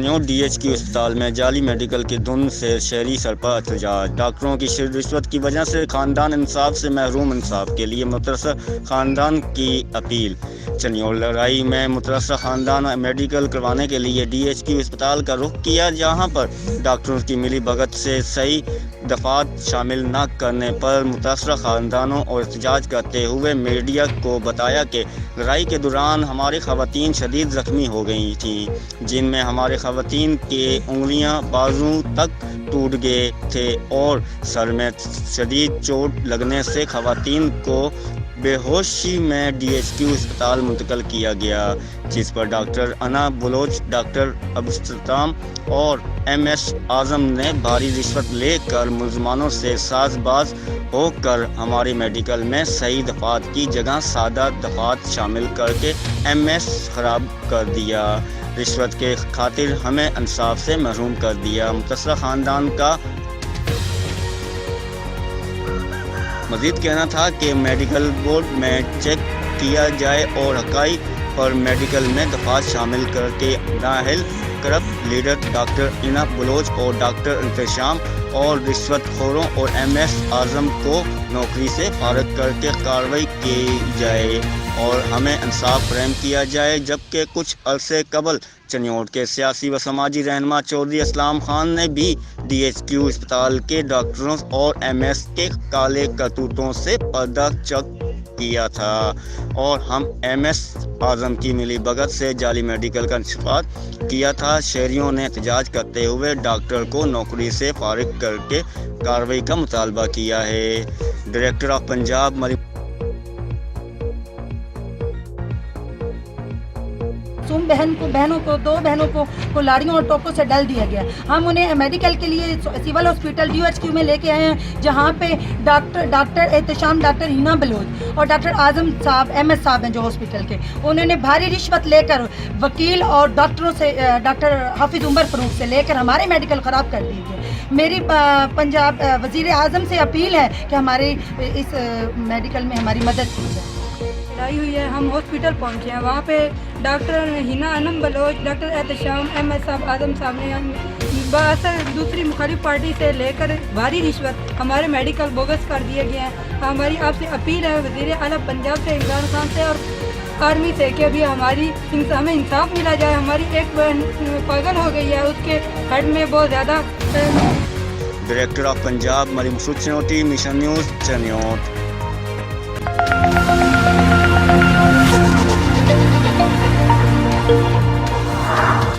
New DHQ अस्पताल में जाली मेडिकल की धुन से शहरी सरपा एहतजाज। डॉक्टरों की रिश्वत की वजह से खानदान इंसाफ से महरूम, इंसाफ के लिए मुतरस्सा खानदान की अपील। चनियोल लड़ाई में मुतरस्सा खानदान मेडिकल करवाने के लिए DHQ अस्पताल का रुख किया, जहां पर डॉक्टरों की मिली भगत से सही दफात शामिल न करने पर मुतरस्सा खानदानों और एहतजाज करते हुए मीडिया को बताया कि लड़ाई के दौरान हमारी खवातीन शदीद ज़ख्मी हो गई थीं, जिनमें हमारे खवातीन के उंगलियां बाजू तक टूट गए थे और सर में शदीद चोट लगने से खवातीन को बेहोशी में DHQ अस्पताल मुंतकिल किया गया, जिस पर डॉक्टर अना बलोच, डॉक्टर अब्दुस्सलाम और MS आजम ने भारी रिश्वत लेकर मुलजमानों से साजबाज होकर हमारी मेडिकल में सही दफात की जगह सादा दफात शामिल करके MS खराब कर दिया। रिश्वत के खातिर हमें इंसाफ से महरूम कर दिया। मुतअस्सिर खानदान का मजीद कहना था कि मेडिकल बोर्ड में चेक किया जाए और हकाई पर मेडिकल में दफात शामिल करके नाअहल करप्ट लीडर डॉक्टर इना बलोच और डॉक्टर इंतशाम और रिश्वत खोरों और MS आजम को नौकरी से फारग करके कार्रवाई की जाए और हमें इंसाफ फराहम किया जाए। जबकि कुछ अरसे कबल चनियोट के सियासी व समाजी रहनुमा चौधरी असलाम खान ने भी DHQ अस्पताल के डॉक्टरों और MS के काले करतूतों से पर्दा चक किया था और हम MS आजम की मिली भगत से जाली मेडिकल का इंतखाब किया था। शहरियों ने एहतजाज करते हुए डॉक्टर को नौकरी से फारिग करके कार्रवाई का मुतालबा किया है। डायरेक्टर ऑफ पंजाब बहनों को दो बहनों को लाड़ियों और टोपों से डाल दिया गया। हम उन्हें मेडिकल के लिए सिविल हॉस्पिटल DHQ में लेके आए हैं, जहाँ पे डॉक्टर एहतशाम, डॉक्टर हिना बलोच और डॉक्टर आजम साहब MS साहब हैं जो हॉस्पिटल के, उन्होंने भारी रिश्वत लेकर वकील और डॉक्टरों से, डॉक्टर हाफिज उमर फरूक से लेकर हमारे मेडिकल ख़राब कर दिए गए। मेरी पंजाब वज़ीर आज़म से अपील है कि हमारे इस मेडिकल में हमारी मदद की जाए। लड़ाई हुई है, हम हॉस्पिटल पहुंचे हैं, वहाँ पे doctor Hina Anam Baloch, doctor Ehtesham, MS साहब, आजम साहब ने बासर दूसरी मुखालिफ पार्टी से लेकर भारी रिश्वत हमारे मेडिकल बोगस कर दिए गए हैं। हमारी आपसे अपील है वज़ीर आला पंजाब से, इमरान खान से और आर्मी से कि अभी हमें इंसाफ मिला जाए। हमारी एक बहन पागल हो गई है, उसके हेड में बहुत ज़्यादा। डायरेक्टर ऑफ पंजाब मरीम सुचनोटी, मिशन न्यूज़ चनियोट।